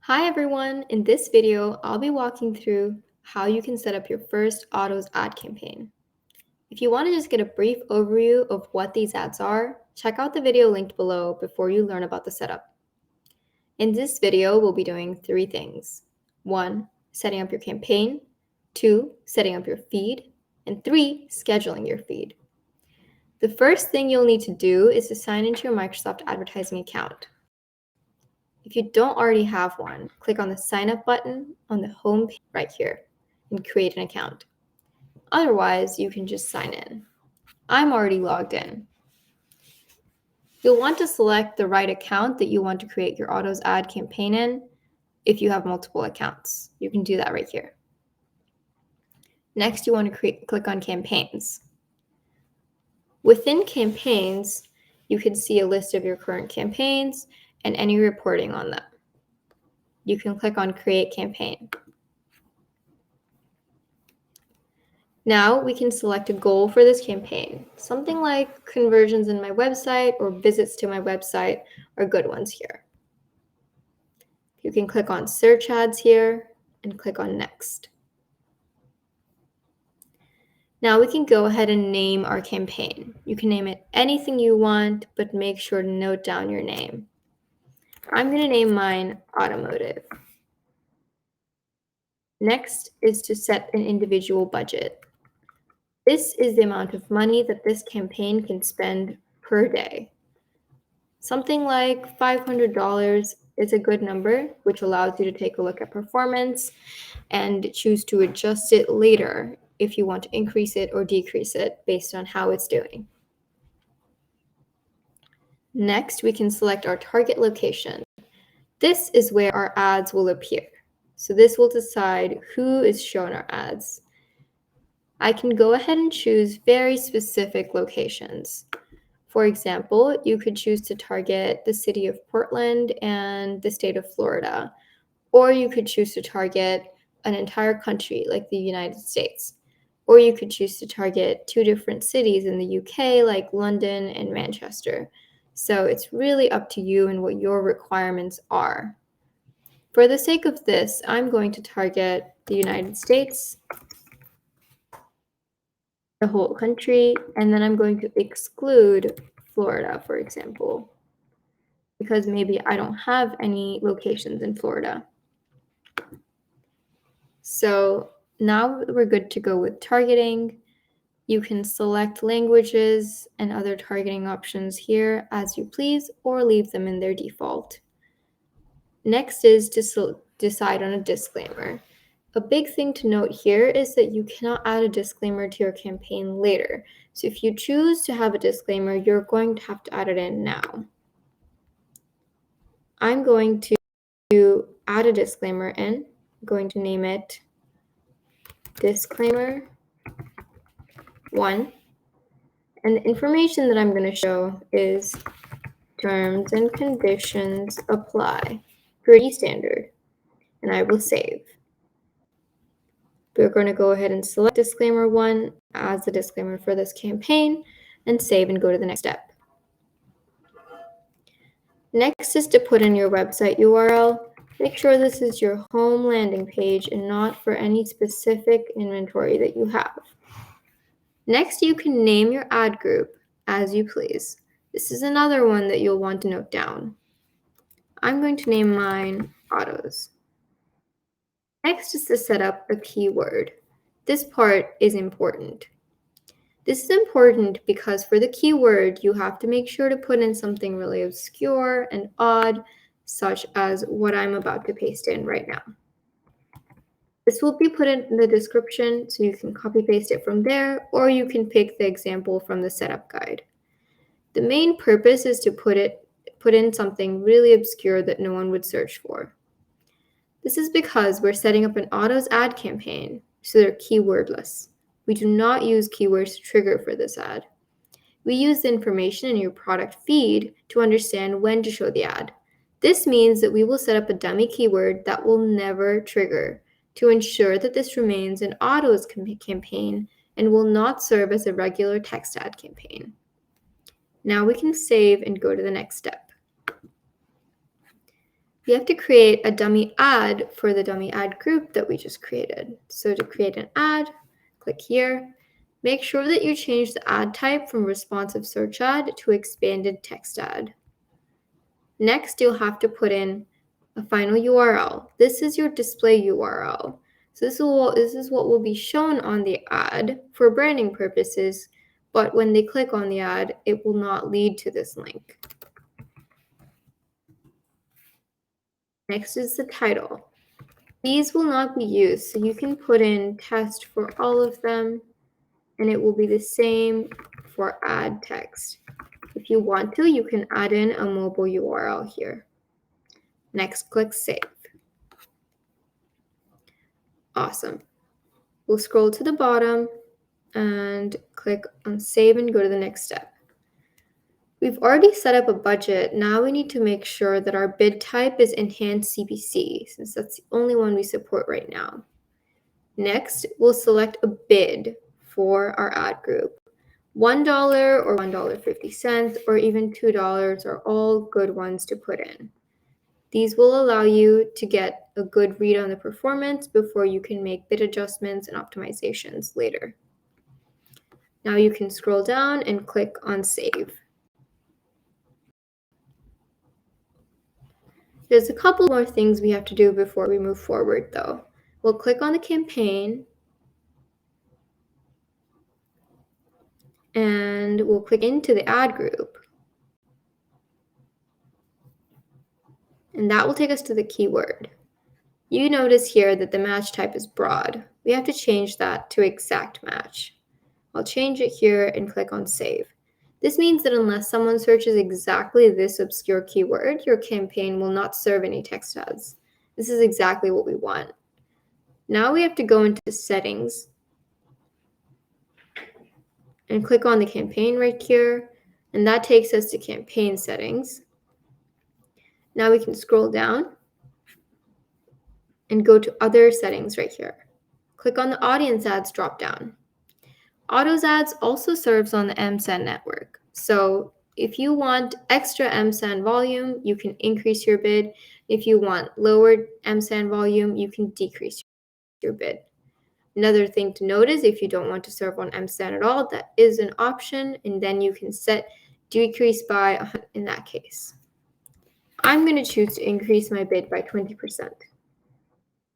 Hi everyone! In this video, I'll be walking through how you can set up your first Autos ad campaign. If you want to just get a brief overview of what these ads are, check out the video linked below before you learn about the setup. In this video, we'll be doing 3 things. 1. Setting up your campaign. 2. Setting up your feed. And 3. Scheduling your feed. The first thing you'll need to do is to sign into your Microsoft advertising account. If you don't already have one, click on the sign up button on the home page right here and create an account. Otherwise, you can just sign in. I'm already logged in. You'll want to select the right account that you want to create your Autos ad campaign in if you have multiple accounts. You can do that right here. Next, you want to click on campaigns. Within campaigns, you can see a list of your current campaigns and any reporting on them. You can click on Create Campaign. Now we can select a goal for this campaign. Something like conversions in my website or visits to my website are good ones here. You can click on Search Ads here and click on Next. Now we can go ahead and name our campaign. You can name it anything you want, but make sure to note down your name. I'm going to name mine Automotive. Next is to set an individual budget. This is the amount of money that this campaign can spend per day. Something like $500 is a good number, which allows you to take a look at performance and choose to adjust it later if you want to increase it or decrease it based on how it's doing. Next, we can select our target location. This is where our ads will appear. So this will decide who is shown our ads. I can go ahead and choose very specific locations. For example, you could choose to target the city of Portland and the state of Florida, or you could choose to target an entire country like the United States, or you could choose to target 2 different cities in the UK like London and Manchester. So it's really up to you and what your requirements are. For the sake of this, I'm going to target the United States, the whole country, and then I'm going to exclude Florida, for example, because maybe I don't have any locations in Florida. So now we're good to go with targeting. You can select languages and other targeting options here as you please, or leave them in their default. Next is to decide on a disclaimer. A big thing to note here is that you cannot add a disclaimer to your campaign later. So if you choose to have a disclaimer, you're going to have to add it in now. I'm going to add a disclaimer in. I'm going to name it Disclaimer 1. And the information that I'm going to show is terms and conditions apply. Pretty standard. And I will save. We're going to go ahead and select disclaimer 1 as the disclaimer for this campaign and save and go to the next step. Next is to put in your website URL. Make sure this is your home landing page and not for any specific inventory that you have. Next, you can name your ad group as you please. This is another one that you'll want to note down. I'm going to name mine Autos. Next is to set up a keyword. This part is important. This is important because for the keyword, you have to make sure to put in something really obscure and odd, such as what I'm about to paste in right now. This will be put in the description, so you can copy paste it from there, or you can pick the example from the setup guide. The main purpose is to put in something really obscure that no one would search for. This is because we're setting up an Autos ad campaign, so they're keywordless. We do not use keywords to trigger for this ad. We use the information in your product feed to understand when to show the ad. This means that we will set up a dummy keyword that will never trigger to ensure that this remains an Autos campaign and will not serve as a regular text ad campaign. Now we can save and go to the next step. You have to create a dummy ad for the dummy ad group that we just created. So to create an ad, click here. Make sure that you change the ad type from responsive search ad to expanded text ad. Next, you'll have to put in a final URL. This is your display URL. So this is what will be shown on the ad for branding purposes, but when they click on the ad, it will not lead to this link. Next is the title. These will not be used, so you can put in test for all of them, and it will be the same for ad text. If you want to, you can add in a mobile URL here. Next, click Save. Awesome. We'll scroll to the bottom and click on Save and go to the next step. We've already set up a budget. Now we need to make sure that our bid type is Enhanced CPC, since that's the only one we support right now. Next, we'll select a bid for our ad group. $1 or $1.50 or even $2 are all good ones to put in. These will allow you to get a good read on the performance before you can make bid adjustments and optimizations later. Now you can scroll down and click on Save. There's a couple more things we have to do before we move forward though. We'll click on the campaign and we'll click into the ad group. And that will take us to the keyword. You notice here that the match type is broad. We have to change that to exact match. I'll change it here and click on Save. This means that unless someone searches exactly this obscure keyword, your campaign will not serve any text ads. This is exactly what we want. Now we have to go into Settings and click on the campaign right here, and that takes us to Campaign Settings. Now we can scroll down and go to Other Settings right here. Click on the Audience Ads dropdown. Autos Ads also serves on the MSAN network. So if you want extra MSAN volume, you can increase your bid. If you want lower MSAN volume, you can decrease your bid. Another thing to note is if you don't want to serve on MSAN at all, that is an option, and then you can set decrease by 100 in that case. I'm going to choose to increase my bid by 20%,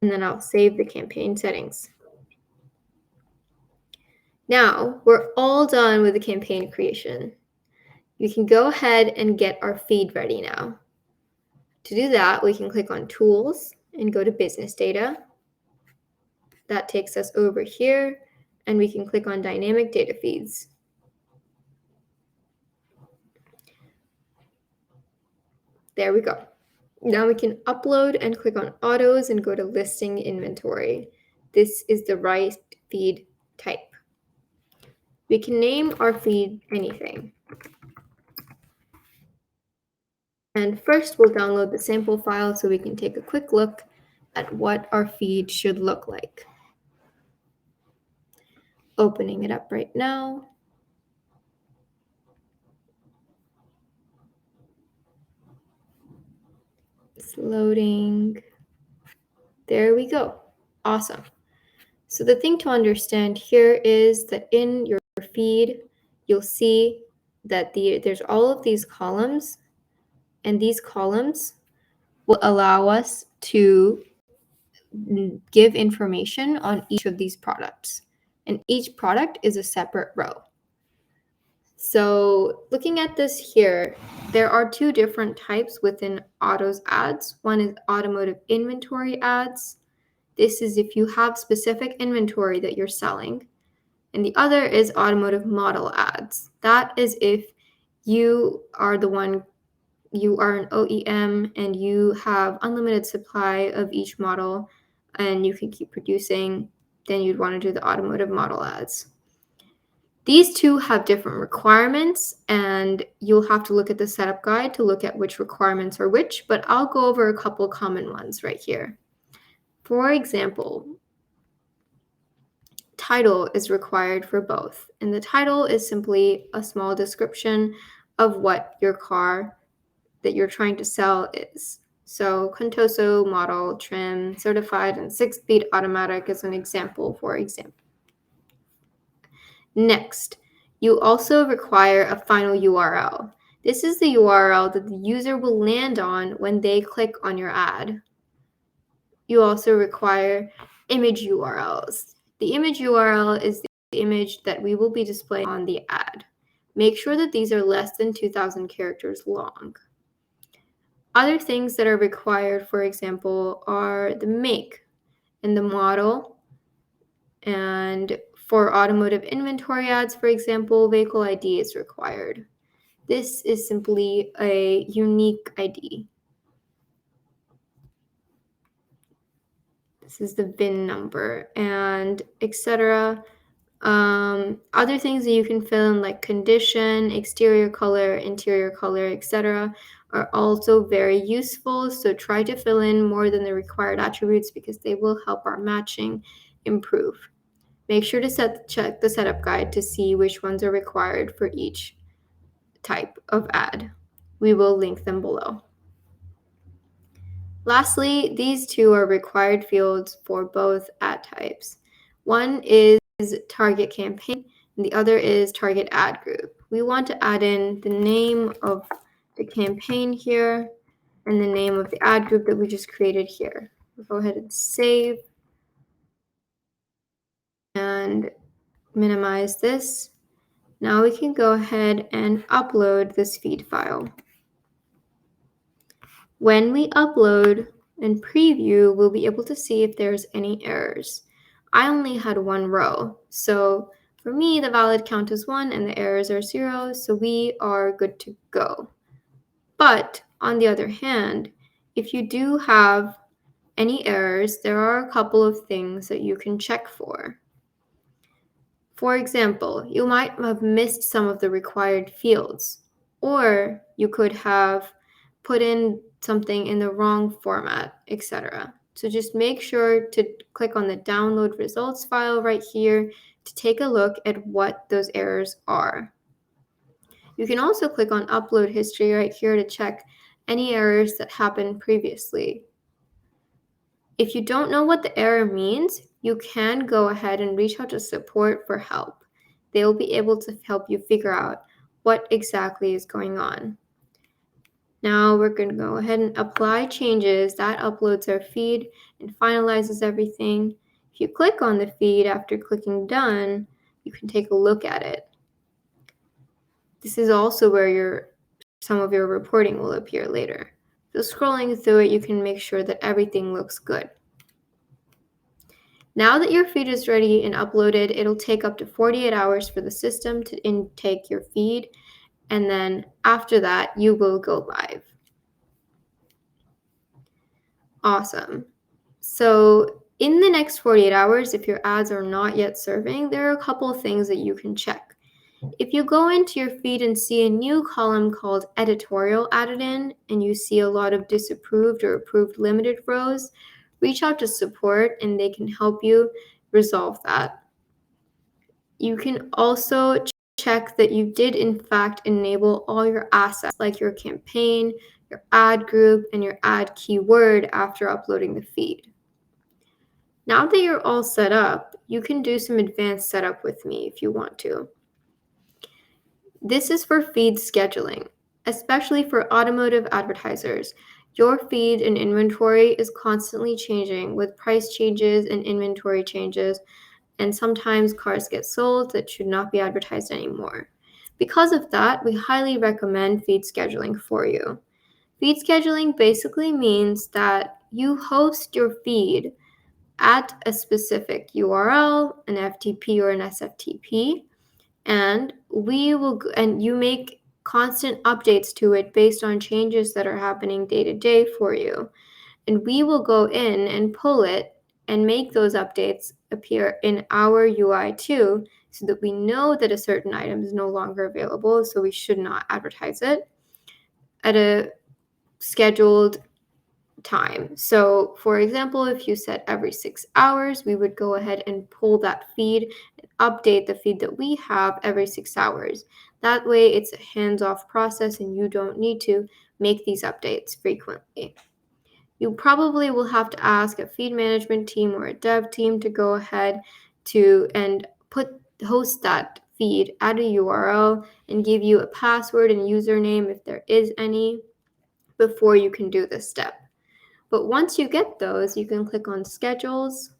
and then I'll save the campaign settings. Now, we're all done with the campaign creation. We can go ahead and get our feed ready now. To do that, we can click on Tools and go to Business Data. That takes us over here, and we can click on Dynamic Data Feeds. There we go. Now we can upload and click on Autos and go to Listing Inventory. This is the right feed type. We can name our feed anything. And first, we'll download the sample file so we can take a quick look at what our feed should look like. Opening it up right now. It's loading. There we go. Awesome. So the thing to understand here is that in your feed, you'll see that there's all of these columns, and these columns will allow us to give information on each of these products. And each product is a separate row. So looking at this here, there are two different types within Autos Ads. One is Automotive Inventory Ads. This is if you have specific inventory that you're selling. And the other is Automotive Model Ads. That is if you are an OEM and you have unlimited supply of each model and you can keep producing, then you'd want to do the Automotive Model Ads. These two have different requirements, and you'll have to look at the setup guide to look at which requirements are which, but I'll go over a couple common ones right here. For example, title is required for both, and the title is simply a small description of what your car that you're trying to sell is. So Contoso, model, trim, certified, and 6-speed automatic is an example, for example. Next, you also require a final URL. This is the URL that the user will land on when they click on your ad. You also require image URLs. The image URL is the image that we will be displaying on the ad. Make sure that these are less than 2,000 characters long. Other things that are required, for example, are the make and the model. And for automotive inventory ads, for example, vehicle ID is required. This is simply a unique ID. This is the VIN number and etc. Other things that you can fill in, like condition, exterior color, interior color, etc., are also very useful. So try to fill in more than the required attributes because they will help our matching improve. Make sure to check the setup guide to see which ones are required for each type of ad. We will link them below. Lastly, these two are required fields for both ad types. One is target campaign, and the other is target ad group. We want to add in the name of the campaign here and the name of the ad group that we just created here. We'll go ahead and save and minimize this. Now we can go ahead and upload this feed file. When we upload and preview, we'll be able to see if there's any errors. I only had one row, so for me, the valid count is 1 and the errors are 0, so we are good to go. But on the other hand, if you do have any errors, there are a couple of things that you can check for. For example, you might have missed some of the required fields, or you could have put in something in the wrong format, etc. So just make sure to click on the download results file right here to take a look at what those errors are. You can also click on upload history right here to check any errors that happened previously. If you don't know what the error means, you can go ahead and reach out to support for help. They will be able to help you figure out what exactly is going on. Now we're going to go ahead and apply changes. That uploads our feed and finalizes everything. If you click on the feed after clicking done, you can take a look at it. This is also where some of your reporting will appear later. So scrolling through it, you can make sure that everything looks good. Now that your feed is ready and uploaded, it'll take up to 48 hours for the system to intake your feed, and then after that, you will go live. Awesome. So in the next 48 hours, if your ads are not yet serving, there are a couple of things that you can check. If you go into your feed and see a new column called editorial added in, and you see a lot of disapproved or approved limited rows, reach out to support and they can help you resolve that. You can also check that you did in fact enable all your assets like your campaign, your ad group, and your ad keyword after uploading the feed. Now that you're all set up, you can do some advanced setup with me if you want to. This is for feed scheduling, especially for automotive advertisers. Your feed and inventory is constantly changing with price changes and inventory changes, and sometimes cars get sold that should not be advertised anymore. Because of that, we highly recommend feed scheduling for you. Feed scheduling basically means that you host your feed at a specific URL, an FTP or an SFTP, and you make constant updates to it based on changes that are happening day to day for you. And we will go in and pull it and make those updates appear in our UI too, so that we know that a certain item is no longer available, so we should not advertise it at a scheduled time. So for example, if you set every 6 hours, we would go ahead and pull that feed and update the feed that we have every 6 hours. That way it's a hands-off process and you don't need to make these updates frequently. You probably will have to ask a feed management team or a dev team to go ahead and host that feed, add a URL, and give you a password and username if there is any before you can do this step. But once you get those, you can click on Schedules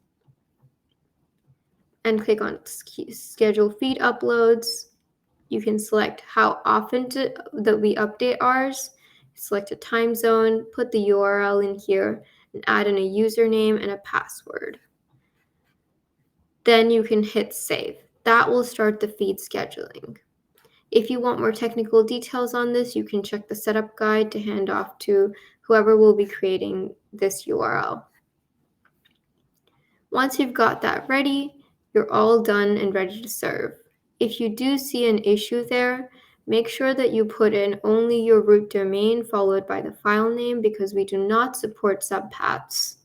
and click on Schedule Feed Uploads. You can select how often that we update ours, select a time zone, put the URL in here, and add in a username and a password. Then you can hit Save. That will start the feed scheduling. If you want more technical details on this, you can check the setup guide to hand off to whoever will be creating this URL. Once you've got that ready, you're all done and ready to serve. If you do see an issue there, make sure that you put in only your root domain followed by the file name because we do not support subpaths.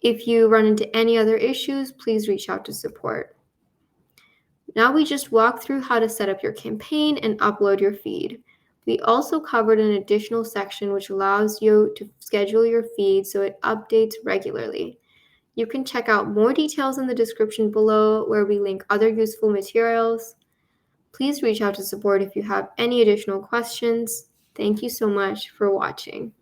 If you run into any other issues, please reach out to support. Now we just walked through how to set up your campaign and upload your feed. We also covered an additional section which allows you to schedule your feed so it updates regularly. You can check out more details in the description below where we link other useful materials. Please reach out to support if you have any additional questions. Thank you so much for watching.